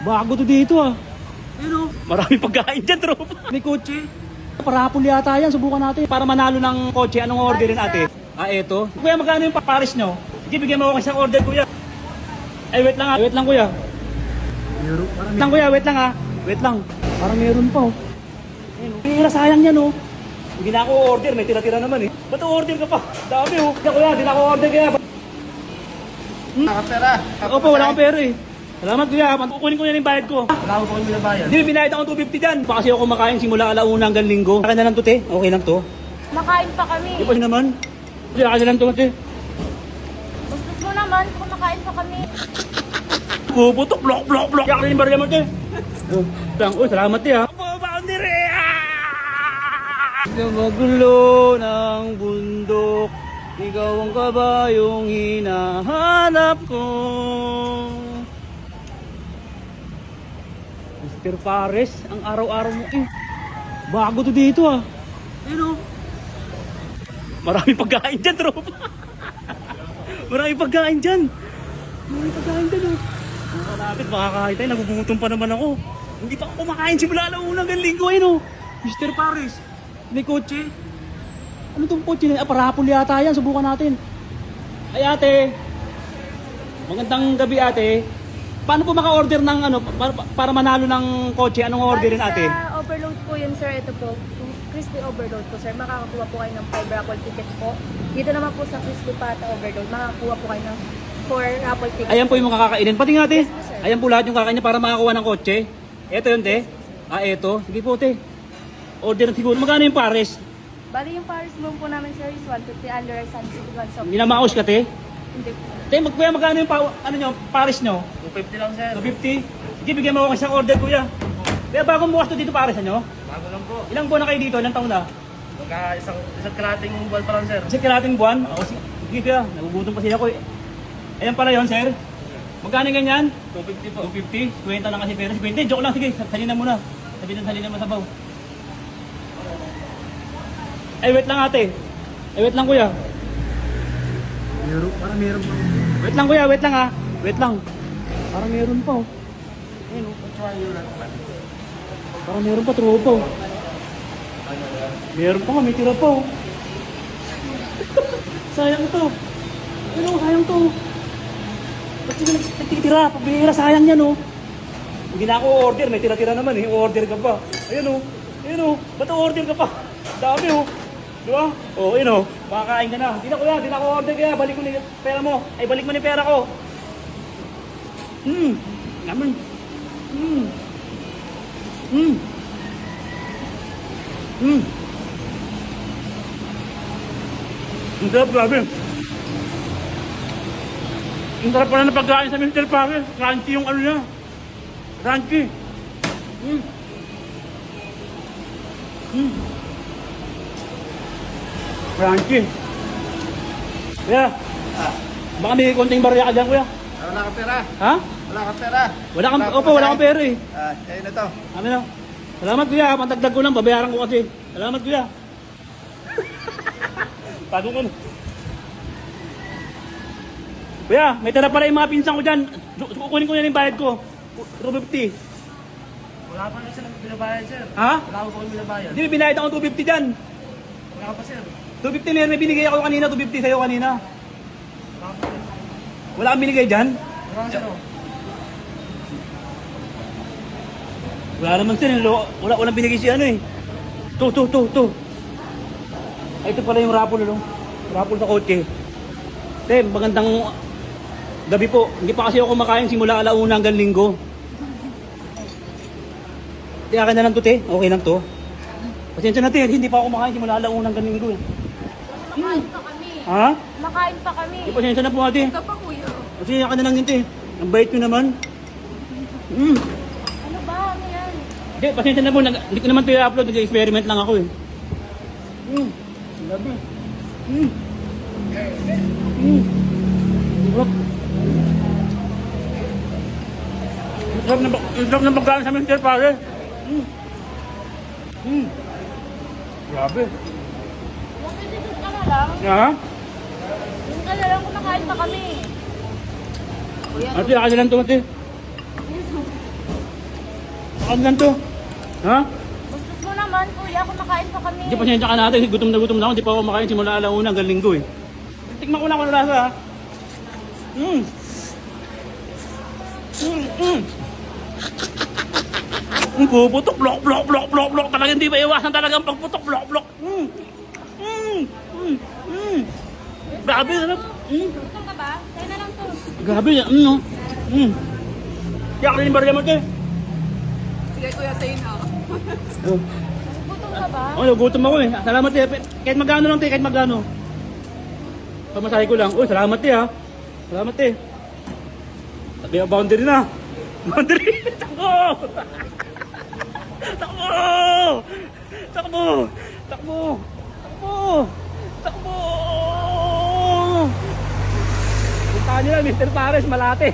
Bago to dito ah. Ayun oh. Maraming pagkain dyan, tropa. May kotse. Parapol yata yan. Subukan natin. Para manalo ng kotse, anong orderin natin? Ah, eto. Kuya, magkano yung paparis nyo? Sige, bigyan mo ako isang order, kuya. Ay, wait lang ah. Wait lang, kuya. Wait lang, kuya. Wait lang ah. Wait lang. Parang meron pa oh. Ayun oh. Pira, sayang yan oh. Hindi na ako order. May tira-tira naman eh. Ba't order ka pa? Dami oh. Kaya, kuya, hindi na ako order kaya. Nakapera. Opo, wala akong pera eh. Salamat kuya, kukunin ko na yung bayad ko. Wala ko yung bayad. Hindi, binayad ako 250 dyan. Baka kasi ako kumakain simula alauna hanggang linggo. Kaya na lang to, te. Okay lang to. Makain pa kami. Di pa naman. Kaya ka na lang to, te. Gusto mo naman, kumakain pa kami. Puputok, blok. Kaya ka na yung barya mo, te. Uy, salamat, te, ha. Boundary! Sa magulo ng bundok, ikaw ang kabayong hinahanap ko. Mr. Pares, ang araw-araw mo eh. Bago to dito ah. Ayun oh. Maraming pagkain dyan, tropa. Maraming pagkain dyan. Maraming pagkain dyan oh. Malapit, makakain tayo. Nagugutom pa naman ako. Hindi pa ako kumakain simula alauna hanggang linggo. Ayun oh. Mr. Pares, may kotse. Ano tong kotse na? Parapol yata yan. Subukan natin. Ay ate. Magandang gabi ate. Paano po maka-order ng ano para manalo ng kotse? Anong orderin ate? Sa overload po yun sir, ito po. Crispy overload po sir. Makakakuha po kayo ng 5 raffle ticket po. Dito naman po sa Crispy Pata overload, makakakuha po kayo ng 4 raffle ticket. Ayan po yung mga kakainin. Pati nga te. Yes po, sir. Ayan po lahat yung kakainin para makakuha ng kotse. Ito yun te. Ah eto. Sige po te. Order na siguro. Magkano yung pares? Bali yung Paris room po namin sir is 150 under our sun city one soft. Hindi na maus ka te. Hindi po sir. Te, kuya magkano yung ano nyo, pares nyo? 250 lang sir. 250? Sige, bigyan mo ako isang order kuya. Kaya bagong bukas to dito pares nyo? Bago lang po. Ilang buwan na kayo dito? Ilang taon na? Magka isang kalating buwan pa lang sir. Kasi kalating buwan? Ako, sige kuya, nagugutom kasi ako eh. Ayan pala yun, sir. Magkano ganyan? 250 po. 250? Kwenta lang kasi pera. 50, joke lang. Sige, salina muna. Salina mo sa baw. Ay, wait lang ate. Ay, wait lang kuya. Parang meron pa. Wait lang kuya, wait lang ha. Wait lang. Parang meron pa oh. Ayun, Parang meron pa, tropa oh. Meron pa nga, may tira pa oh. Sayang to. Ano, sayang to. Ba't sige nagtitira? Pabihira, sayang yan oh. Hindi na ako order, may tira-tira naman eh. Order ka pa. Ayun oh. Ayun oh. Ba't order ka pa? Dami oh. Di ba? Oh, ayun oh. Makakain ka na. Hindi na kuya, hindi na ako order kaya. Balik mo na yung pera mo. Ay, balik mo na yung pera ko. Naman. Ang sarap, grabe. Ang sarap pala na pagkain sa Mr. Pares. Crunchy yung ano niya. Crunchy. Crunchy. Kuya, baka may konting barya ka dyan, kuya. Wala kang pera. Ha? Wala kang pera. Wala kang pera eh. Ayun na to. Ano na? Salamat kuya, pantagdag ko lang, babayaran ko kasi. Salamat kuya. Tago ko na. Kuya, may tira pala yung mga pinsan ko dyan. Kukunin ko na yung bayad ko. 250. Wala pa rin silang binabayad sir. Ha? Wala ko pang binabayad. Hindi, binayad ako 250 dyan. Wala ka pa sir. 250 meron, may binigay ako kanina, 250 sa'yo kanina. Wala ka pa sir. Wala kang binigay dyan? Wala ka sir. Wala naman sir, walang binigay si ano eh. To. Ay, ito pala yung raffle, ano? Raffle sa kotse. Tem, magandang gabi po. Hindi pa kasi ako kumakain simula alauna hanggang linggo. Kaya ka na lang to, te. Okay lang to. Pasensya na, te. Hindi pa ako kumakain simula alauna hanggang linggo eh. Makain pa kami. Ha? Makain pa kami. Pasensya na po, ate. Ito pa kuya. Pasensya ka na lang yun, te. Ang bait nyo naman. Ano ba? Ano yan? Hindi, pasensya na po. Hindi ko naman ito i-upload. Nag-experiment lang ako eh. Labi. Sarap na pagkain sa Mr. Pares. Grabe. Bakit dito ka na lang? Ha? Dito ka na lang, kumakain pa kami. Kuya, Ate, kasi lang ito, ate. Saan lang to? Ha? Bastos mo naman, kuya. Kumakain pa kami. Hindi, pasensya ka natin. Gutom na ako. Hindi pa ako makain simula alauna hanggang linggo eh. Tikman ko lang kung ano lasa ha. Puputok, blok, blok, blok, blok, blok. Talagang hindi ba iwasan talagang pagputok, blok, blok. Grabe, sarap. Gutom ka ba? Tayo na lang to. Grabe, no? Kaya ka rin yung barya mo, te. Sige kuya, sa'yo na. Gutom ka ba? Oh, nagutom ako eh. Salamat te. Kahit magkano lang te, kahit magkano. Pamasahe ko lang. Uy, salamat te ha. Salamat te. Sabi ang boundary na. Boundary. Takbo! Takbo! Takbo! Takbo! Takbo! Takbo! Puntahan nyo lang, Mr. Pares, Malate.